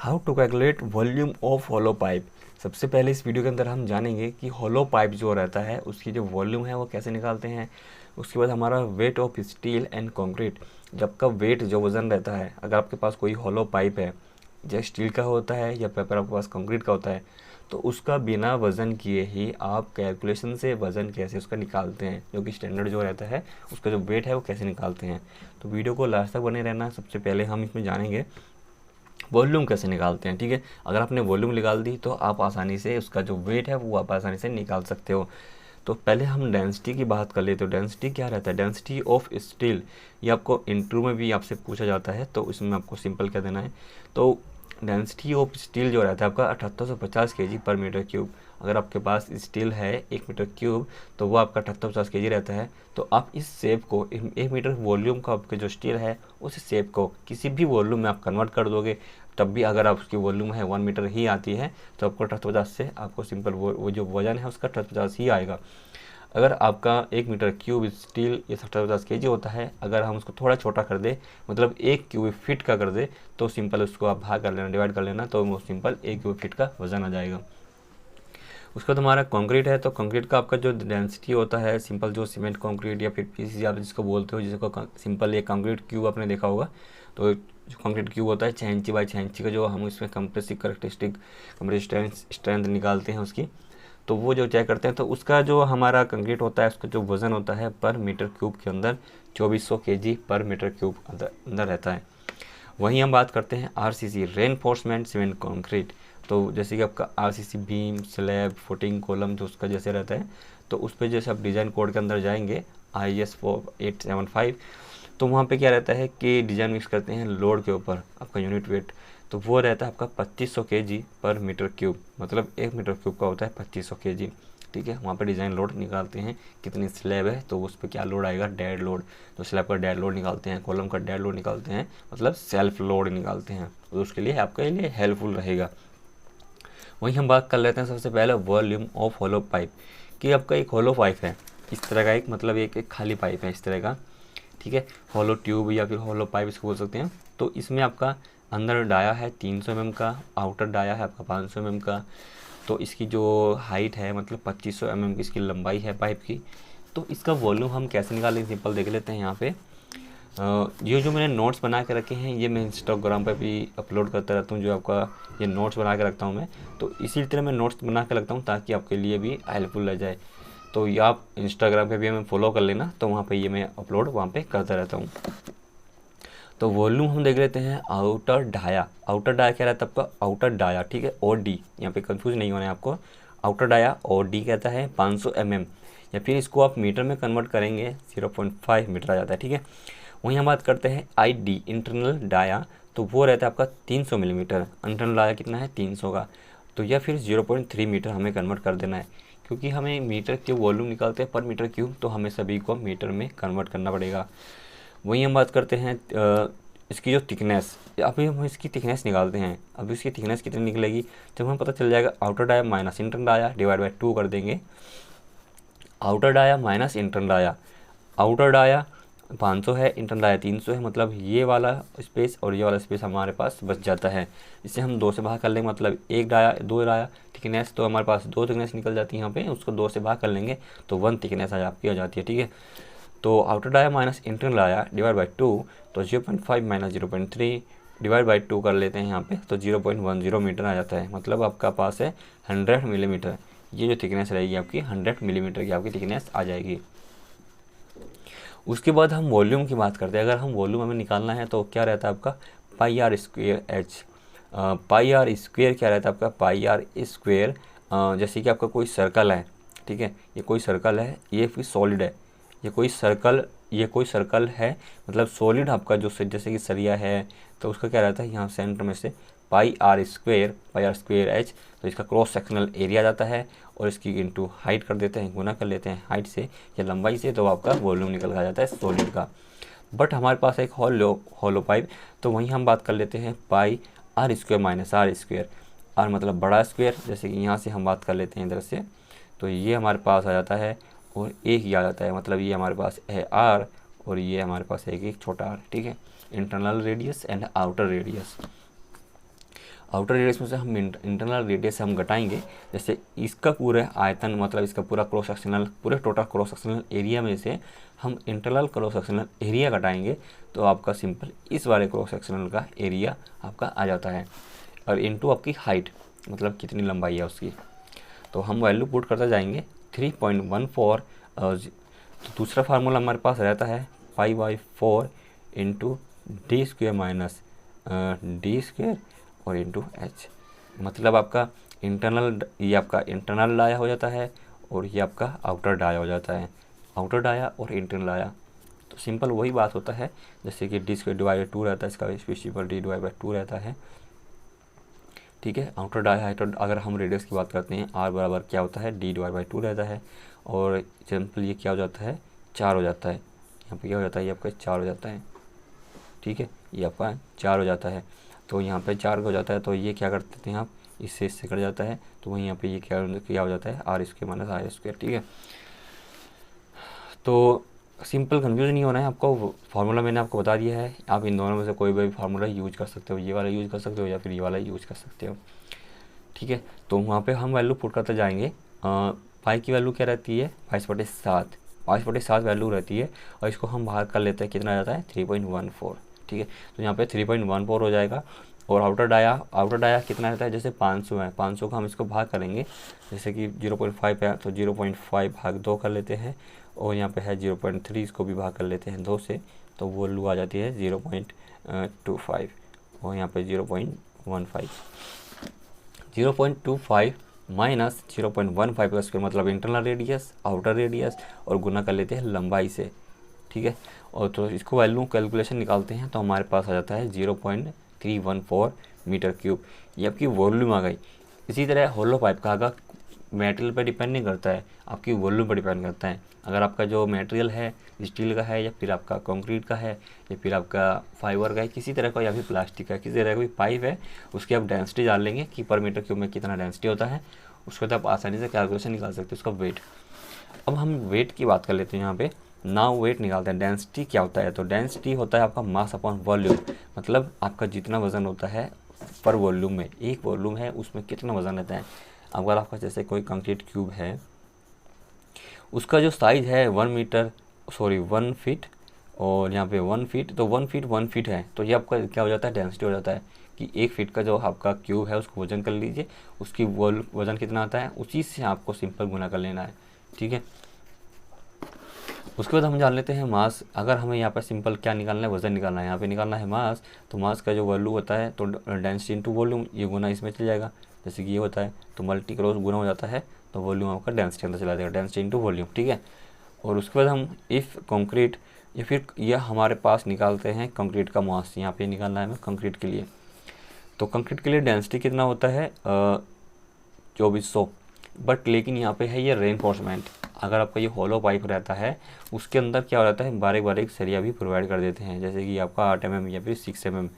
How to calculate volume of hollow pipe. सबसे पहले इस वीडियो के अंदर हम जानेंगे कि हॉलो पाइप जो रहता है उसकी जो वॉल्यूम है वो कैसे निकालते हैं। उसके बाद हमारा weight of steel and concrete, जब का वेट जो वज़न रहता है, अगर आपके पास कोई हॉलो पाइप है या स्टील का होता है या पेपर आपके पास कंक्रीट का होता है, तो उसका बिना वज़न किए ही आप कैलकुलेशन से वज़न कैसे उसका निकालते हैं, जो कि स्टैंडर्ड जो रहता है उसका जो वेट है वो कैसे निकालते हैं। तो वीडियो को लास्ट तक बने रहना। सबसे पहले हम इसमें जानेंगे वॉल्यूम कैसे निकालते हैं। ठीक है, अगर आपने वॉल्यूम निकाल दी तो आप आसानी से उसका जो वेट है वो आप आसानी से निकाल सकते हो। तो पहले हम डेंसिटी की बात कर लेते हो। डेंसिटी क्या रहता है? डेंसिटी ऑफ स्टील, ये आपको इंटरव्यू में भी आपसे पूछा जाता है, तो इसमें आपको सिंपल क्या देना है। तो डेंसिटी ऑफ स्टील जो रहता है आपका 7850 केजी पर मीटर क्यूब। अगर आपके पास स्टील है 1 मीटर क्यूब तो वो आपका 7850 केजी रहता है। तो आप इस शेप को 1 मीटर वॉल्यूम का आपके जो स्टील है उस शेप को किसी भी वॉल्यूम में आप कन्वर्ट कर दोगे, तब भी अगर आप उसकी वॉल्यूम है 1 मीटर ही आती है तो आपको 7850 से आपको सिंपल वो जो वजन है उसका 7850 ही आएगा। अगर आपका 1 मीटर क्यूब स्टील ये 7850 केजी होता है, अगर हम उसको थोड़ा छोटा कर दे, मतलब 1 क्यूब फीट का कर दे, तो सिंपल उसको आप भाग कर लेना, डिवाइड कर लेना, तो वो सिंपल 1 क्यूब फीट का वजन आ जाएगा। उसके बाद हमारा कंक्रीट है, तो कंक्रीट का आपका जो डेंसिटी होता है, सिंपल जो सीमेंट कंक्रीट या फिर पीसीसी आप जिसको बोलते हो, जिसको सिंपल ये कंक्रीट क्यूब आपने देखा होगा, तो जो कंक्रीट क्यूब होता है 6 इंची बाई 6 इंची का, जो हम इसमें कंप्रेसिव करेक्टरिस्टिक कंप्रेसिव स्ट्रेंथ निकालते हैं उसकी, तो वो जो चेक करते हैं, तो उसका जो हमारा कंक्रीट होता है उसका जो वज़न होता है पर मीटर क्यूब के अंदर 2400 केजी पर मीटर क्यूब अंदर रहता है। वहीं हम बात करते हैं आरसीसी, रेनफोर्समेंट सीमेंट कंक्रीट। तो जैसे कि आपका RCC beam, slab, footing, column जो उसका जैसे रहता है, तो उस पर जैसे आप डिज़ाइन कोड के अंदर जाएंगे IS 4875, तो वहाँ पे क्या रहता है कि डिज़ाइन मिक्स करते हैं लोड के ऊपर आपका यूनिट वेट, तो वो रहता है आपका 2500 केजी पर मीटर क्यूब, मतलब 1 मीटर क्यूब का होता है 2500 केजी। ठीक है, वहाँ पे डिज़ाइन लोड निकालते हैं, कितनी स्लैब है तो उस पर क्या लोड आएगा, डेड लोड, तो स्लैब का डेड लोड निकालते हैं, कॉलम का डेड लोड निकालते हैं, मतलब सेल्फ लोड निकालते हैं, तो उसके लिए आपके लिए हेल्पफुल रहेगा। वहीं हम बात कर लेते हैं सबसे पहले वॉल्यूम ऑफ हॉलो पाइप, कि आपका एक हॉलो पाइप है इस तरह का, एक मतलब एक खाली पाइप है इस तरह का। ठीक है, हॉलो ट्यूब या फिर हॉलो पाइप इसको बोल सकते हैं। तो इसमें आपका अंदर डाया है 300 mm का, आउटर डाया है आपका 500 mm का। तो इसकी जो हाइट है मतलब 2500 mm की इसकी लंबाई है पाइप की। तो इसका वॉल्यूम हम कैसे निकालें, सिंपल देख लेते हैं यहाँ पे। ये जो मैंने नोट्स बना के रखे हैं ये मैं इंस्टाग्राम पे भी अपलोड करता रहता हूँ, जो आपका ये नोट्स बना के रखता हूँ मैं, तो इसी तरह मैं नोट्स बना के रखता हूँ ताकि आपके लिए भी हेल्पफुल रह जाए। तो ये आप इंस्टाग्राम पे भी हमें फॉलो कर लेना, तो वहाँ पे ये मैं अपलोड वहाँ पे करता रहता हूँ। तो वॉल्यूम हम देख लेते हैं आउटर डाया। आउटर डाया क्या रहता है आपका, आउटर डाया, ठीक है, और डी, यहाँ पे कंफ्यूज नहीं होना है आपको। आउटर डाया और डी कहता है 500 mm, या फिर इसको आप मीटर में कन्वर्ट करेंगे 0.5 मीटर आ जाता है। ठीक है, वहीं हम बात करते हैं आई डी, इंटरनल डाया, तो वो रहता है आपका 300 मिलीमीटर। इंटरनल डाया कितना है, 300 का, तो या फिर 0.3 मीटर हमें कन्वर्ट कर देना है, क्योंकि हमें मीटर क्यूब वॉल्यूम निकालते हैं पर मीटर क्यूब, तो हमें सभी को मीटर में कन्वर्ट करना पड़ेगा। वहीं हम बात करते हैं इसकी जो थिकनेस, अभी हम इसकी थिकनेस निकालते हैं। अभी इसकी थिकनेस कितनी निकलेगी, जब हमें पता चल जाएगा outer dia minus internal dia divide by 2 कर देंगे। Outer dia minus internal dia, outer dia 500 है, इंटरनल डाया 300 है, मतलब ये वाला स्पेस और ये वाला स्पेस हमारे पास बच जाता है। इसे हम 2 से भाग कर लेंगे, मतलब एक डाया 2 डाया थिकनेस, तो हमारे पास 2 थिकनेस निकल जाती है यहाँ पे, उसको 2 से भाग कर लेंगे तो 1 थिकनेस आपकी आ जाती है। ठीक है, तो outer dia minus internal dia divide by 2, तो 0.5 माइनस 0.3 डिवाइड बाई 2 कर लेते हैं यहाँ पे, तो 0.10 मीटर आ जाता है, मतलब आपका पास है 100 मिलीमीटर। ये जो थिकनेस रहेगी आपकी 100 मिलीमीटर की आपकी थिकनेस आ जाएगी। उसके बाद हम वॉल्यूम की बात करते हैं। अगर हम वॉल्यूम हमें निकालना है तो क्या रहता है आपका pi r square h. Pi r square क्या रहता है आपका, पाई आर स्क्वेयर, जैसे कि आपका कोई सर्कल है, ठीक है, ये कोई सर्कल है, ये फिर सॉलिड है, ये कोई सर्कल है, मतलब सॉलिड आपका जो जैसे कि सरिया है, तो उसका क्या रहता है यहाँ सेंटर में से पाई आर स्क्वेयर एच, तो इसका क्रॉस सेक्शनल एरिया जाता है और इसकी इंटू हाइट कर देते हैं, गुना कर लेते हैं हाइट से या लंबाई से, तो आपका वॉल्यूम निकल आ जाता है सॉलिड का। बट हमारे पास एक हॉलो पाइप, तो वहीं हम बात कर लेते हैं pi r square minus are square. R मतलब बड़ा स्क्वेयर, जैसे कि यहाँ से हम बात कर लेते हैं इधर से, तो ये हमारे पास आ जाता है और एक ही आ जाता है, मतलब ये हमारे पास है आर और ये हमारे पास है एक छोटा आर। ठीक है, internal radius and outer radius. Outer radius में से हम इंटरनल रेडियस से हम घटाएंगे। जैसे इसका पूरा आयतन मतलब इसका पूरा क्रॉस सेक्शनल पूरे टोटल क्रॉस सेक्शनल एरिया में से हम इंटरनल क्रॉस सेक्शनल एरिया घटाएंगे तो आपका सिंपल इस वाले क्रॉस सेक्शनल का एरिया आपका आ जाता है। और इनटू आपकी हाइट मतलब कितनी लंबाई है उसकी, तो हम वैल्यू पुट करते जाएंगे 3.14। तो दूसरा फार्मूला हमारे पास रहता है π/4 into d square minus d square और इंटू एच। मतलब आपका इंटरनल, ये आपका इंटरनल डाया हो जाता है और ये आपका आउटर डाया हो जाता है, आउटर डाया और इंटरनल डाया। तो सिंपल वही बात होता है जैसे कि डी स्क्वेयर डिवाइड 2 रहता है, इसका स्पेसिफिक डी डिवाइड 2 रहता है, ठीक है। आउटर डाया है तो अगर हम रेडियस की बात करते हैं आर बराबर क्या होता है डी डिवाइड 2 रहता है। और सिंपल ये क्या हो जाता है 4 हो जाता है, यहाँ पे क्या हो जाता है ये आपका 4 हो जाता है, ठीक है, ये आपका 4 हो जाता है। तो यहाँ पे 4 हो जाता है तो ये क्या कर देते हैं आप, इससे कट जाता है तो वहीं यहाँ पे ये क्या हो जाता है R square minus are square, ठीक है। तो सिंपल कंफ्यूज नहीं होना है आपको, फार्मूला मैंने आपको बता दिया है, आप इन दोनों में से कोई भी फार्मूला यूज कर सकते हो, ये वाला यूज कर सकते हो या फिर ये वाला यूज कर सकते हो, ठीक है। तो वहाँ पे हम वैल्यू पुट करते जाएंगे। पाई की वैल्यू क्या रहती है 22/7, 22/7 वैल्यू रहती है और इसको हम बाहर कर लेते हैं, कितना आ जाता है 3.14, ठीक है। तो यहाँ पे 3.14 हो जाएगा। और आउटर डाया कितना रहता है, जैसे 500 है, 500 का हम इसको भाग करेंगे, जैसे कि 0.5 है तो 0.5 भाग 2 कर लेते हैं और यहाँ पे है 0.3, इसको भी भाग कर लेते हैं 2 से, तो वो वैल्यू आ जाती है 0.25 और यहाँ पे 0.15, 0.25 माइनस 0.15 का स्क्वायर मतलब इंटरनल रेडियस, आउटर रेडियस और गुना कर लेते हैं लंबाई से, ठीक है। और तो इसको वैल्यू कैलकुलेशन निकालते हैं तो हमारे पास आ जाता है 0.314 मीटर क्यूब, ये आपकी वॉल्यूम आ गई। इसी तरह होलो पाइप का आगा मटेरियल पर डिपेंड नहीं करता है, आपकी वॉल्यूम पर डिपेंड करता है। अगर आपका जो मटेरियल है स्टील का है या फिर आपका कंक्रीट का है या फिर आपका फाइबर का है किसी तरह का या फिर प्लास्टिक का किसी तरह का भी पाइप है, उसकी आप डेंसिटी डाल लेंगे कि पर मीटर क्यूब में कितना डेंसिटी होता है, उसके बाद आप आसानी से कैलकुलेशन निकाल सकते हो उसका वेट। अब हम वेट की बात कर लेते हैं, यहाँ पे नाउ वेट निकालते हैं। डेंसिटी क्या होता है, तो डेंसिटी होता है आपका मास अपॉन वॉल्यूम, मतलब आपका जितना वजन होता है पर वॉल्यूम में, एक वॉल्यूम है उसमें कितना वजन रहता है। अगर आपका जैसे कोई कंक्रीट क्यूब है उसका जो साइज़ है 1 फीट और यहाँ पे 1 फीट, तो 1 फीट है तो ये आपका क्या हो जाता है डेंसिटी हो जाता है कि 1 फीट का जो आपका क्यूब है उसको वजन कर लीजिए, उसकी वजन कितना आता है उसी से आपको सिंपल गुना कर लेना है, ठीक है। उसके बाद हम जान लेते हैं मास। अगर हमें यहाँ पर सिंपल क्या निकालना है वजन निकालना है, यहाँ पे निकालना है मास, तो मास का जो वैल्यू होता है तो डेंसिटी इंटू वॉल्यूम, ये गुना इसमें चल जाएगा, जैसे कि ये होता है तो मल्टी क्रॉस गुना हो जाता है तो वॉल्यूम आपका डेंसिटी अंदर चला जाएगा, डेंसिटी इंटू वॉल्यूम, ठीक है। और उसके बाद हम इफ़ कंक्रीट या फिर यह हमारे पास निकालते हैं कंक्रीट का मास, यहाँ पे निकालना है हमें कंक्रीट के लिए। तो कंक्रीट के लिए डेंसिटी कितना होता है 2400, बट लेकिन यहाँ पे है ये रेनफोर्समेंट। अगर आपका ये हॉलो पाइप रहता है उसके अंदर क्या हो जाता है बारीक बारीक सरिया भी प्रोवाइड कर देते हैं, जैसे कि आपका 8 mm या फिर 6 mm,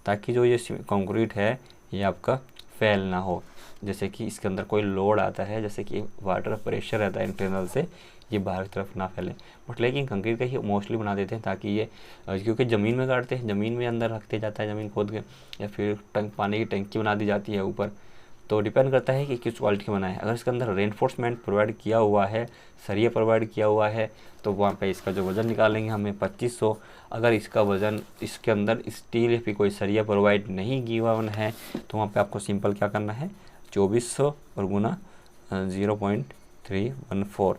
ताकि जो ये कंक्रीट है ये आपका फेल ना हो। जैसे कि इसके अंदर कोई लोड आता है, जैसे कि वाटर प्रेशर रहता है इंटरनल से, ये बाहर की तरफ ना फैले। बट लेकिन कंक्रीट का ही मोस्टली बना देते हैं ताकि ये, क्योंकि ज़मीन में गाड़ते हैं, ज़मीन में अंदर रखते जाता है ज़मीन खोद के, या फिर पानी की टंकी बना दी जाती है ऊपर, तो डिपेंड करता है कि किस क्वालिटी का बना है। अगर इसके अंदर रेनफोर्समेंट प्रोवाइड किया हुआ है, सरिया प्रोवाइड किया हुआ है, तो वहाँ पे इसका जो वज़न निकालेंगे हमें 2500। अगर इसका वज़न इसके अंदर स्टील या फिर कोई सरिया प्रोवाइड नहीं किया हुआ है तो वहाँ पे आपको सिंपल क्या करना है 2400 और गुना 0.314।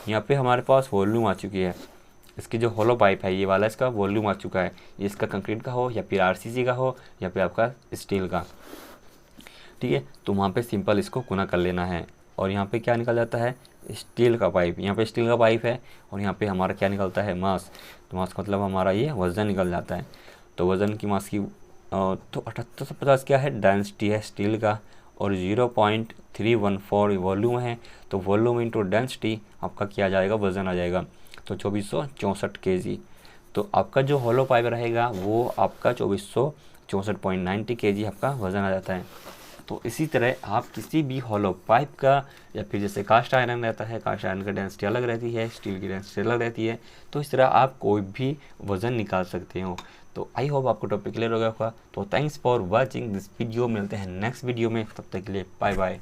यहाँ पे हमारे पास वॉल्यूम आ चुकी है, इसकी जो होलो पाइप है ये वाला इसका वॉल्यूम आ चुका है, ये इसका कंक्रीट का हो या फिर आरसीसी का हो या फिर आपका स्टील का, ठीक है। तो वहाँ पे सिंपल इसको गुना कर लेना है। और यहाँ पे क्या निकल जाता है स्टील का पाइप, यहाँ पे स्टील का पाइप है और यहाँ पे हमारा क्या निकलता है मास, तो मास का मतलब हमारा ये वज़न निकल जाता है। तो वज़न की मास की तो 7850 क्या है डेंसिटी है स्टील का और 0.314 वॉल्यूम है, तो वॉल्यूम इंटू डेंसिटी आपका क्या आ जाएगा वज़न आ जाएगा, तो 2464 kg। तो आपका जो हॉलो पाइप रहेगा वो आपका 2464.90 kg आपका वज़न आ जाता है। तो इसी तरह आप किसी भी हॉलो पाइप का या फिर जैसे कास्ट आयरन रहता है, कास्ट आयरन का डेंसिटी अलग रहती है, स्टील की डेंसिटी अलग रहती है, तो इस तरह आप कोई भी वज़न निकाल सकते हो। तो आई होप आपको टॉपिक क्लियर हो गया होगा। तो thanks for watching this video, मिलते हैं नेक्स्ट वीडियो में, तब तक के लिए बाय बाय।